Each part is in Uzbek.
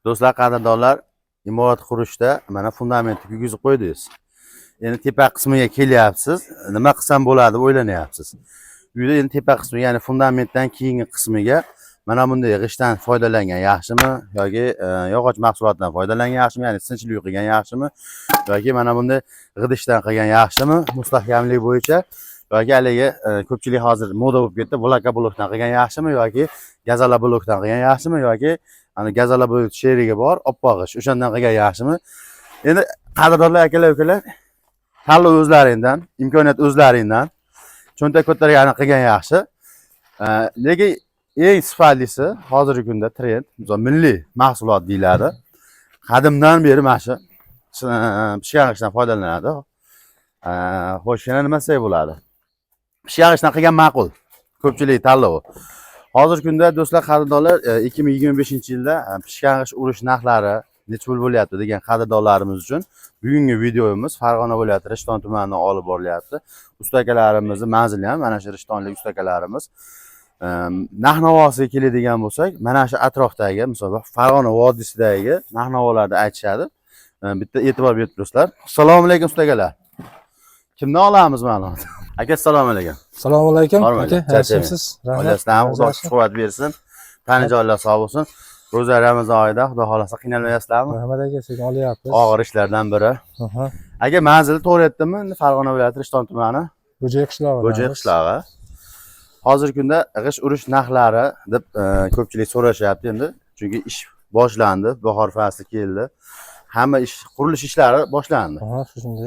Do'stlar, qadrdonlar, imorat qurishda mana fundamentni kuygizib qo'ydingiz. Endi tepa qismiga kelyapsiz. Nima qilsam bo'ladi deb o'ylanyapsiz. Uyda endi tepa qismi, ya'ni fundamentdan keyingi qismiga mana bunday g'ishtdan foydalangan yaxshimi yoki yog'och mahsulotdan foydalangan yaxshimi, ya'ni sinchlik qilgan yaxshimi yoki mana bunday g'idishdan qilgan yaxshimi, mustahkamlik bo'yicha yoki haligi ko'pchilik hozir moda bo'lib ketdi, blaka blokdan qilgan yaxshimi yoki gazala blokdan qilgan yaxshimi yoki ana gazala blok sherigi bor, oppoq g'ish, o'shandan qilgan yaxshimi? Endi qadrdonlar, akalar, ukalar, tanlov o'zlaringdan, imkoniyat o'zlaringdan, cho'ntak ko'targani qilgan yaxshi. Lekin eng sifatlisi hozirgi kunda trend, misol milliy mahsulot deyiladi. Qadimdan beri mana shu pishgan g'ishtdan foydalanadi. Xo'sh, yana nima desak bo'ladi? Pishgan g'ishtdan qilgan ma'qul. Ko'pchilik tanlovi. Hozirgi kunda do'stlar, qadrdonlar, 2025-yilda pishgan g'isht urish narxlari necha pul bo'lyapti degan qadrdonlarimiz uchun bugungi videomiz Farg'ona viloyati Rishton tumanidan olib borilyapti. Ustakalarimizni manzili ham mana shu rishtonlik ustakalarimiz. Narx-navosiga keladigan bo'lsak, mana shu atrofdagi, masalan, Farg'ona vodiysidagi narx-navolarni aytishadi. Bitta e'tibor berib turibsizlar. Assalomu alaykum ustakalar. Kimdan olamiz ma'lumot? Aka, assalomu alaykum. Assalomu alaykum. Aka, yaxshimisiz? Rahmat. Xudo quvvat bersin. Tani joylar sog' bo'lsin. Ro'za Ramazon oyida Xudo xolasa qiynalmayapsizlarmi? Rahmat aka, sizni olyapmiz. Og'ir ishlardan biri. Aka, manzili to'g'ri aytdimmi? Farg'ona viloyati Rishton tumani. Bo'jay qishlog'i. Bo'jay qishlog'i. Hozirgi kunda g'isht urish narxlari deb ko'pchilik so'rashyapti endi. Chunki ish boshlandi, bahor fasli keldi. Hamma ish, qurilish ishlari boshlandi.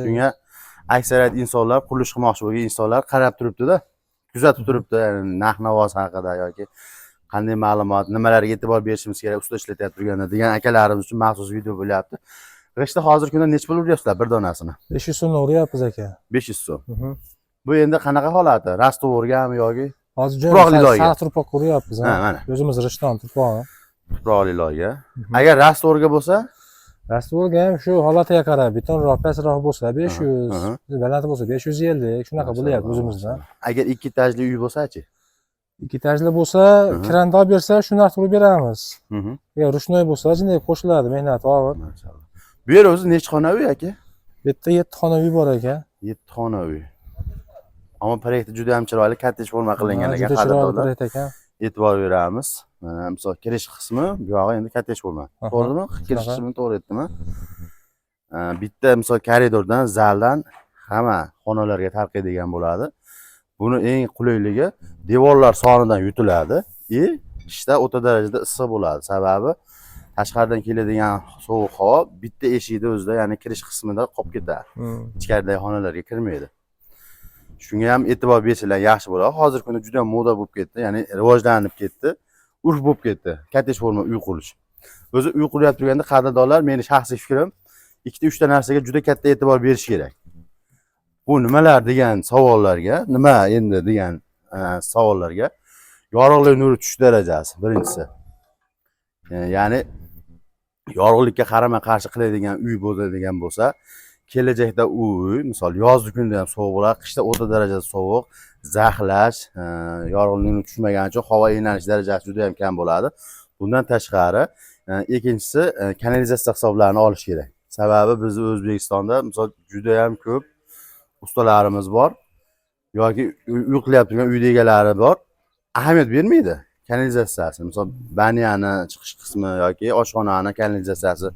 Shunga aksariyat insonlar, qurilish qilmoqchi bo'lgan insonlar qarab turibdi-da, kuzatib turibdi, ya'ni narx-navosi haqida yoki qanday ma'lumot, nimalarga e'tibor berishimiz kerak usta ishlatib turganda degan akalarimiz uchun maxsus video bo'lyapti. G'ishtni hozirgi kunda necha pul uryapsizlar bir donasini? 500 so'm uryapmiz aka. 500 so'm. Bu endi qanaqa holati? Rastorgami yoki hozir jo'ra turpoq uryapmiz, ha. Mana. O'zimiz Rishton turpog'i. Tuproqli loyiha. Agar rastorga bo'lsa, rastorga ham shu holatiga qarab, betonroq, pastroq bo'lsa 500, baland bo'lsa 550, shunaqa bo'lyapti o'zimizda. Agar ikki etajli uy bo'lsa-chi? Ikki etajli bo'lsa, kiranda olib bersa, shu narx turib beramiz. Agar ruchnoy bo'lsa, jinday qo'shiladi, mehnati og'ir. Maşallah. Bu yer o'zi necha xona uy aka? Bu yerda 7 xona uy bor aka. 7 xona uy. Ammo proyekti juda ham chiroyli, kattej forma qilingan ekan, qadrdonlar. E'tibor beramiz. Mana misol kirish qismi, bu yog'i endi kattej forma. To'g'rimi? Kirish qismini to'g'ri aytdimmi? Bitta misol koridordan, zaldan hamma xonalarga tarqaydigan bo'ladi. Buni eng qulayligi devorlar sonidan yutiladi. Ishda o'ta darajada issiq bo'ladi. Sababi tashqaridan keladigan sovuq havo bitta eshikda o'zida, ya'ni kirish qismida qolib ketadi. Ichkaridagi xonalarga kirmaydi. Shunga ham e'tibor bersanglar yaxshi bo'ladi. Hozir kunda juda ham moda bo'lib ketdi, ya'ni rivojlanib ketdi. Urf bo'lib ketdi. Kattej forma uy qurish. O'zi uy qurib turganda qadrdonlar, meni shaxsiy fikrim, ikkita uchta narsaga juda katta e'tibor berish kerak. Bu nimalar degan savollarga, nima endi degan savollarga yorug'lik nuri tushish darajasi birinchisi. Ya'ni yorug'likka qarama-qarshi qiladigan uy bo'ladigan bo'lsa, kelajakda uy, misol yozgi kunda ham sovuq bo'ladi, qishda o'ta darajada sovuq, zaxlash, yorug'likni tushmagani uchun havo aylanish darajasi juda ham kam bo'ladi. Bundan tashqari, ikkinchisi kanalizatsiya hisoblarini olish kerak. Sababi biz O'zbekistonda misol juda ham ko'p ustalarimiz bor yoki uy qilyapti turgan uy egalari bor. Ahamiyat bermaydi kanalizatsiyasi. Misol banyani chiqish qismi yoki oshxonani kanalizatsiyasi,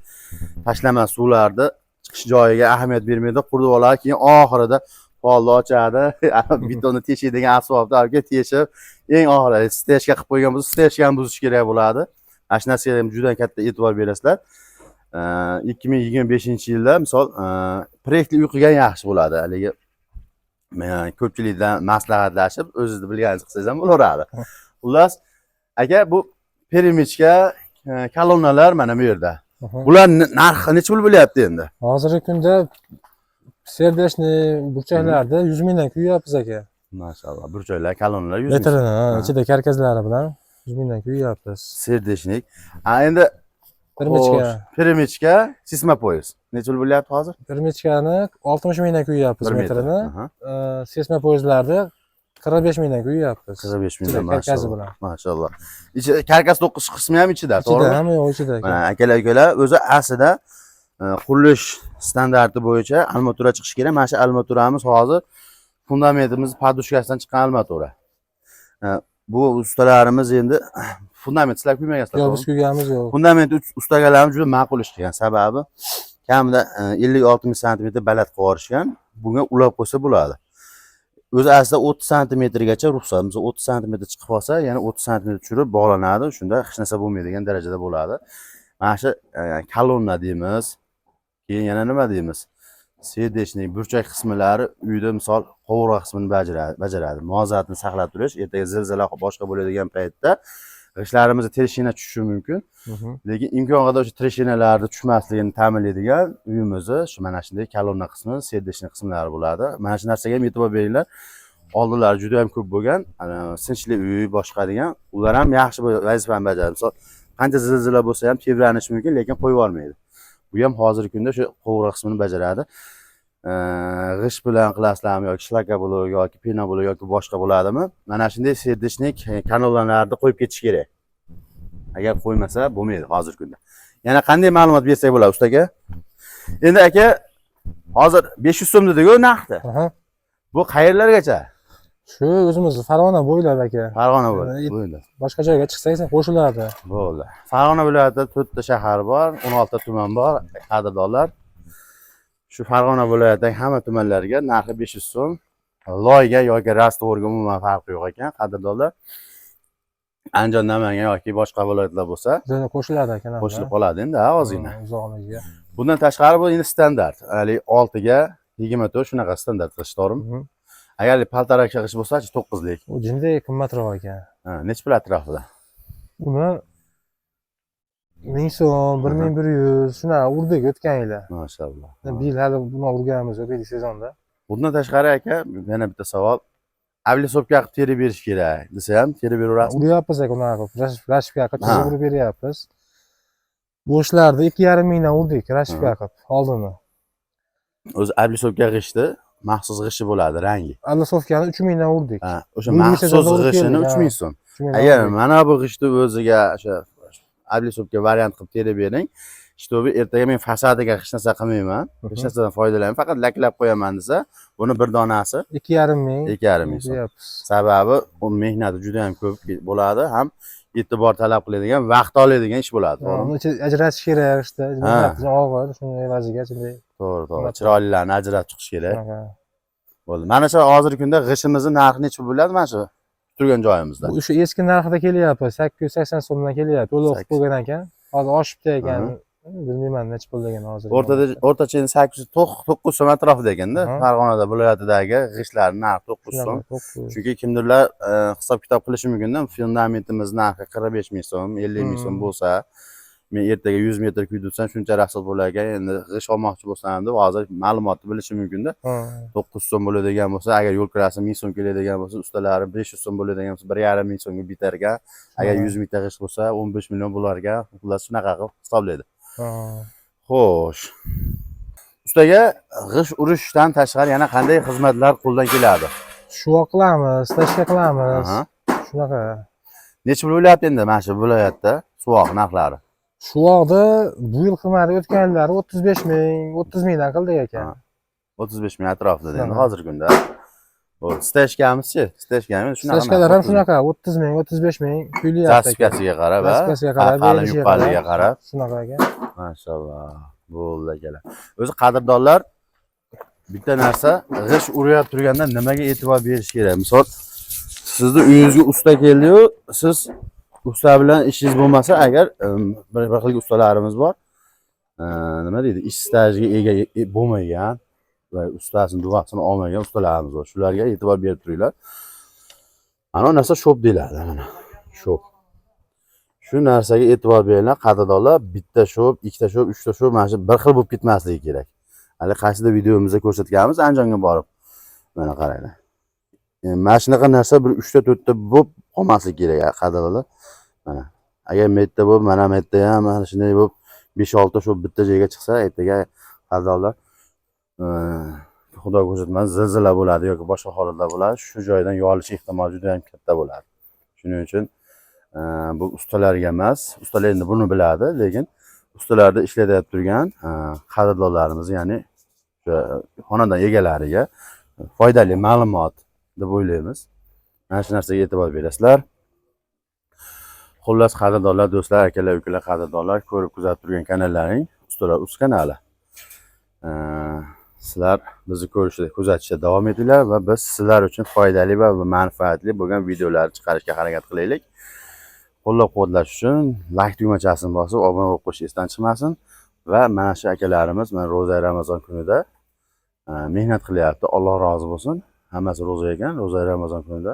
tashlama suvlarni chiqish joyiga ahamiyat bermaydi. Qurib oladi, keyin oxirida polni ochadi, betonni teshiydigan asfaltni olib teshib, eng oxirida stejga qilib qo'ygan bo'lsa, stejga ham buzish kerak bo'ladi. Mana shu narsaga ham juda katta e'tibor berasizlar. 2025-yilda misol proyektli uy qilgan yaxshi bo'ladi. Haligi ko'pchilikdan maslahatlashib, o'zingizni bilganingizni qilsangiz ham bo'laveradi. Xullas, aka, bu perimichka kolonnalar mana bu yerda. Bular narxi necha pul bo'lyapti endi? Hozirgi kunda serdashni burchaklarda 100 mingdan kuyyapmiz aka. Maşallah, burchaklar, kolonnalar 100 ming. Metrini, ichida karkazlari bilan 100 mingdan kuyyapmiz. Serdashnik. Endi perimichka, sisma poyez. Necha pul bo'lyapti hozir? Perimichkani 60 mingdan kuyyapmiz metrini. Sisma poyezlarni 45 mingdan kuyyapmiz. 45 mingdan karkasi maşallah. bilan. Maşallah. İçi karkas 9 qismi ham ichida, Ichida, to'g'rimi? hamma yo'q ichida. Mana akalar o'zi aslida qurilish standarti bo'yicha armatura chiqishi kerak. Mana shu armaturamiz hozir fundamentimiz podushkasidan chiqqan armatura. Bu ustalarimiz endi fundament sizlar quymagasizlar. Yo'q, biz kuyganimiz yo'q. Fundament ustagalarimiz juda ma'qul ish qilgan. Sababi kamida 50-60 sm baland qilib yuborishgan. Bunga ulab qo'ysa bo'ladi. O'zi aslida 30 sm-gacha ruxsat. Biz 30 sm chiqib qolsa, yana 30 sm tushirib bog'lanadi. Shunda hech narsa bo'lmaydigan darajada bo'ladi. Mana shu kolonna deymiz. Keyin yana nima deymiz? Serdechnik burchak qismlari uyda misol qovurg'a qismini bajaradi. Muvozanatni saqlab turish, ertaga zilzila boshqa bo'ladigan paytda g'ishtlarimizga treshina tushishi mumkin. Lekin imkon qadar o'sha treshinalarni tushmasligini ta'minlaydigan uyimizni shu mana shunday kolonna qismi, serdechnik qismlari bo'ladi. Mana shu narsaga ham e'tibor beringlar. Oldinlari juda ham ko'p bo'lgan, sinchli uy boshqa degan, ular ham yaxshi vazifani bajaradi. Misol qancha zilzila bo'lsa ham tebranishi mumkin, lekin qo'yib yubormaydi. Bu ham hozirgi kunda shu qovurg'a qismini bajaradi. G'isht bilan qilasizlarmi yoki shlaka bo'ladi yoki pena bo'ladi yoki boshqa bo'ladimi? Mana shunday serdechnik kanallarni qo'yib ketish kerak. Agar qo'ymasa bo'lmaydi hozirgi kunda. Yana qanday ma'lumot bersak bo'ladi ustaga? Endi aka, hozir 500 so'm dedi-ku naqdi. Bu qayerlargacha? Shu o'zimiz Farg'ona bo'ylab aka. Farg'ona bo'ylab. Boshqa joyga chiqsangiz qo'shiladi. Bo'ldi. Farg'ona viloyatida 4 ta shahar bor, 16 ta tuman bor, qadrdonlar. Shu Farg'ona viloyatidagi hamma tumanlarga narxi 500 so'm. Loyga yoki rastvorga umuman farqi yo'q ekan, qadrdonlar. Andijon, Namangan yoki boshqa viloyatlar bo'lsa, Bizga qo'shiladi aka. qo'shilib qoladi endi, ozgina. Uzoqligiga. Bundan tashqari bu endi standart. Hali 6 ga 24 shunaqa standart qilish to'g'rimi? Agar paltarak g'isht bo'lsa, 9 lik. U jinday qimmatroq ekan. Necha pul atrofida? Uni 1000 so'm, 1100 shunaqa urdik o'tgan yili. Maşallah. Bu yil hali buni urganimiz yo'q, bu sezonda. Bundan tashqari aka, yana bitta savol. Avlisopga qilib terib berish kerak desa ham terib beraverasiz. Uryapmiz aka unaqa qilib, rashifga qilib chizib urib beryapmiz. Bo'shlarni 2,5 mingdan urdik rashifga qilib oldini. O'zi avlisopga g'ishti maxsus g'ishti bo'ladi, rangi. Avlisopkani 3 mingdan urdik. O'sha maxsus g'ishtini 3 ming so'm. Agar mana bu g'ishtni o'ziga o'sha avlisopga variant qilib terib bering, shtobi ertaga men fasadiga hech narsa qilmayman, hech narsadan foydalanmayman, faqat laklab qo'yaman desa, buni bir donasi 2,5 ming. 2,5 ming so'm. Sababi u mehnati juda ham ko'p bo'ladi, ham e'tibor talab qiladigan, vaqt oladigan ish bo'ladi. Uni ajratish kerak işte. Og'ir, shunday evaziga shunday. To'g'ri. Chiroylilarni ajratib chiqish kerak. Bo'ldi. Mana shu hozirgi kunda g'ishimizni narxi necha bo'ladi mana shu turgan joyimizda? O'sha eski narxida kelyapti, 880 so'mdan kelyapti. To'liq qilib qo'ygan ekan. Hozir oshibdi ekan. Bilmayman necha pul degan hozir. O'rtacha 809 so'm atrofida ekanda. Farg'onada viloyatidagi g'ishtlarning narxi 9 so'm. Chunki kimdirlar hisob kitob qilishi mumkin-da, fundamentimiz narxi 45 ming so'm, 50 ming so'm bo'lsa, men ertaga 100 metr kuydirsam shuncha rasol bo'lar ekan, endi g'isht olmoqchi bo'lsam deb hozir ma'lumotni bilishi mumkin-da. 9 so'm bo'ladigan bo'lsa, agar yo'l kirasi 1000 so'm keladigan bo'lsa, ustalari 500 so'm bo'ladigan bo'lsa, 1,5 ming so'mga bitar ekan. Agar 100 mingta g'isht bo'lsa, 15 million bo'lar ekan. Ular shunaqa qilib hisoblaydi. Xo'sh. Ustaga g'isht urishdan tashqari yana qanday xizmatlar qo'ldan keladi? Shuvoq qilamiz, stashka qilamiz. Shunaqa. Necha pul bo'lyapti endi mana shu viloyatda suvoq narxlari? Shuvoqda bu yil qimmat o'tgan yillari 35 ming, 30 mingdan qildik ekan. 35 ming atrofida endi hozirgi kunda. Bo'ldi. Stashkamiz-chi? Stashkamiz shunaqa. Stashkalar ham shunaqa, 30 ming, 35 ming kuyilyapti. Zaspikasiga qarab, zaspikasiga qarab, yuqoriga qarab. Shunaqa ekan. Mashallah. Bo'ldi akalar. O'zi qadrdonlar bitta narsa, g'isht urib turganda nimaga e'tibor berish kerak? Misol, sizni uyingizga usta keldi-yu, siz usta bilan ishingiz bo'lmasa, agar bir xil ustalarimiz bor. Nima deydi? Ish stajiga ega bo'lmagan va ustasini duosini olmagan ustalarimiz bor. Shularga e'tibor berib turinglar. Ana narsa shop deyiladi, mana. Shop. Shu narsaga e'tibor beringlar, qadrdonlar. Bitta shop, ikkita shop, uchta shop mana shu bir xil bo'lib ketmasligi kerak. Hali qaysida videomizda ko'rsatganmiz, Andijonga borib. Mana qaranglar. Mana shunaqa narsa bir 3 ta 4 ta bo'lib qolmasligi kerak, qadrdonlar. Mana. Agar metta bo'lib, mana metta ham mana shunday bo'lib 5-6 shop bitta joyga chiqsa, ertaga qadrdonlar xudo ko'rsatmasin zilzila bo'ladi yoki boshqa holatlar bo'ladi, shu joydan yolish ehtimoli juda ham katta bo'ladi. Shuning uchun bu ustalarga emas, ustalar endi buni biladi, lekin ustalarda ishlayotib turgan qadrdonlarimiz, ya'ni xonadon egalariga foydali ma'lumot deb o'ylaymiz. Mana shu narsaga e'tibor berasizlar. Xullas, qadrdonlar, do'stlar, akalar, ukalar, qadrdonlar, ko'rib kuzatib turgan kanallaring Ustalar Uz kanali. Sizlar bizni ko'rishda, kuzatishda davom etinglar va biz sizlar uchun foydali va manfaatli bo'lgan videolarni chiqarishga harakat qilaylik. Qo'llab-quvvatlash uchun like tugmachasini bosib, obuna bo'lib qo'yish esdan chiqmasin va mana shu akalarimiz mana ro'za Ramazon kunida mehnat qilyapti. Alloh rozi bo'lsin. Hammasi ro'za ekan, ro'za Ramazon kunida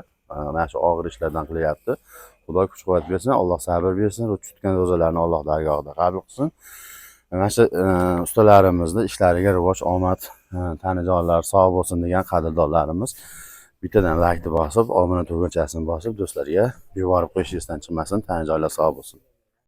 mana shu og'ir ishlardan qilyapti. Xudo kuch-quvvat bersin, Alloh sabr bersin, tutgan ro'zalarni Alloh dargohida qabul qilsin. Mana shu ustalarimizni ishlariga rivoj, omad, tanijonlar sog' bo'lsin degan qadrdonlarimiz bittadan like bosib, obuna tugmachasini bosib, do'stlarga yuborib qo'yish esdan chiqmasin. Tanijonlar sog' bo'lsin.